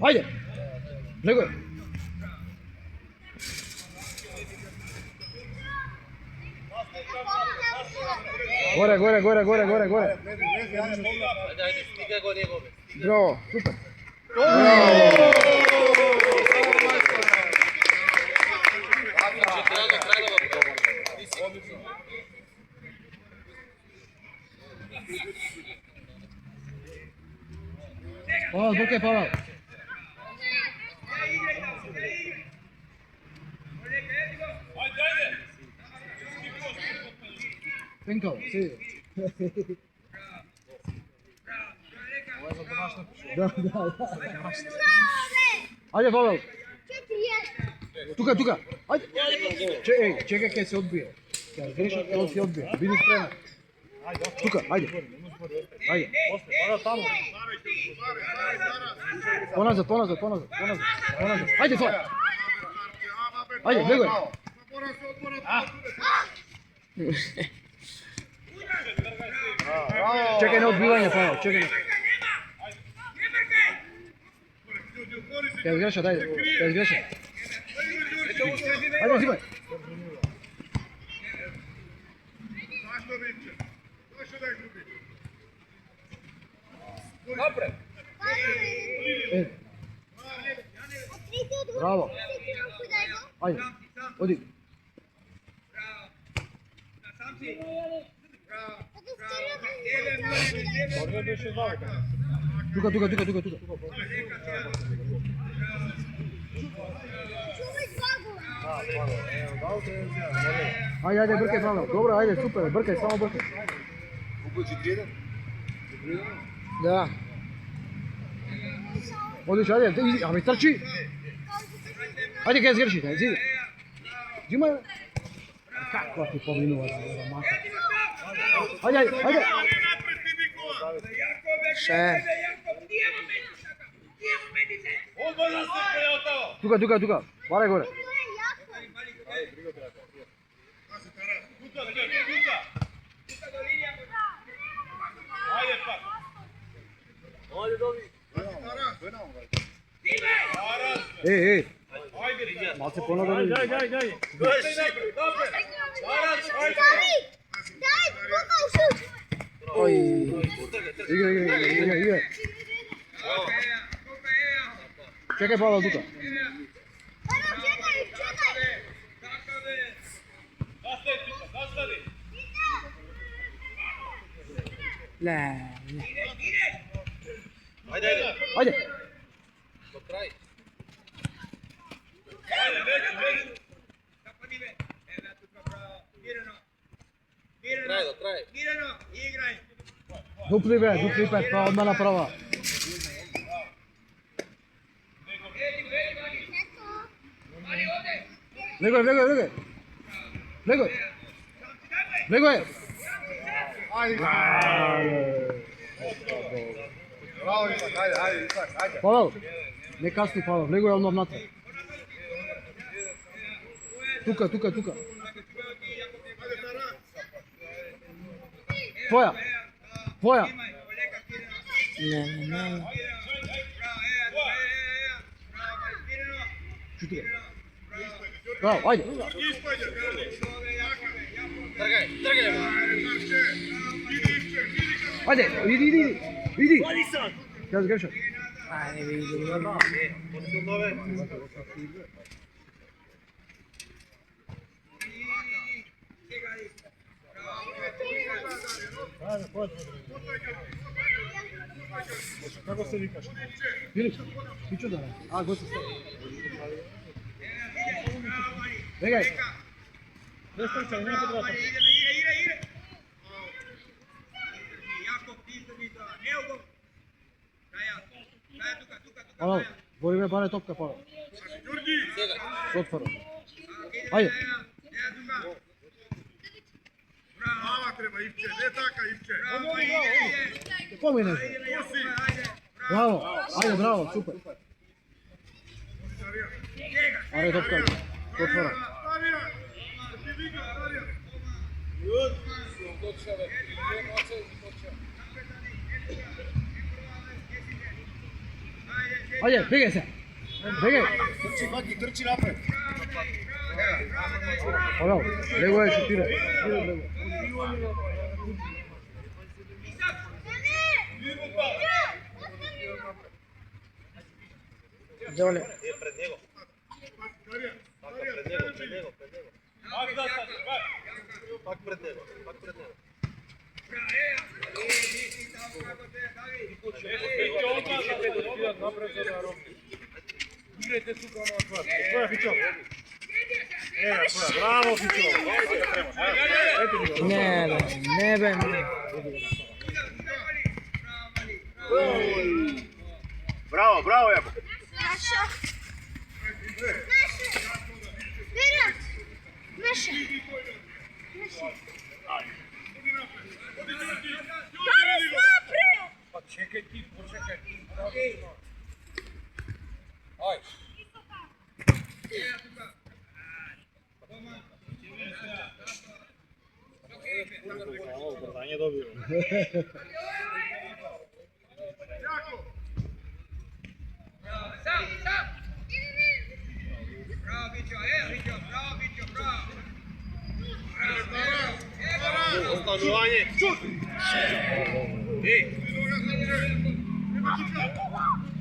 Ajde! Nego! Gore, gore, gore, gore, gore, gore! Ajde, stigaj go njegove. Bravo, super! Pavel, brkaj, Pavel! Penkal, sedi. Da. Ajde, Pavel. Тука. Ajde. Čekaj kaj se odbije. Kad vidiš, on se odbije. Budi spreman. Тука, ajde. Ajde. Ponazad. Ajde, tvoj. Ajde, bjeguj. Čekaj na odbivanje, Pavel, čekaj na... Kaj zgreša, dajde, kaj zgreša. Ajde, uzimaj. Napred! Bravo. Ajde, odi. Тука. Ajde, brkaj, Pavel. Dobro, ajde, super, brkaj, samo brkaj. Da. Odiš, ajde, a mi trči. Ajde, kaj zgreši, kaj zide. Zimaj. Kakva ti povinula za maka. Ajde. Še. Тука. Барай горе. Ей. Малце понадолу. Дай, покал шут. Ой. Играй. Чекай, Павел, тука. Ajde. Do kraj. Do kraj. Dupli pet, pa odmah naprava. Legoj. Ajde. Pavel, ne kasni Pavel, legoj odmah natrag. Тука. Твоя. Не. Чути. Браво, ajde. Тргай. Ajde, idi. Kaj zgreša? Ajde, vidi. Kako se vikaš? Filić, ti ću da radi. A, gosti ste. Begaj. Ne strčaj, ne podvrata. Pavel, boli me bare topka, Pavel. S otvorom. Ajde. Brava treba, Ivče, ne taka, Ivče. Pomine. Bravo, ajde, bravo, super. Ajde, topka. S otvorom. Ajde, bigaj se. Bigaj. Trči, Baki, trči napred. Bravo, lego je šutira. Dole. Pred njegov. Darija, Pred njegov. Pak pred njegov. Bravo, Fićo. Ne be. Bravo, bravo, Jabo. Naša. Berat. Naša. Danas napred. Pa čekaj ti, počekaj ti. Aj. Ubrzanje dobio. Jako. Ostanovanje. Ej. Nema kiča.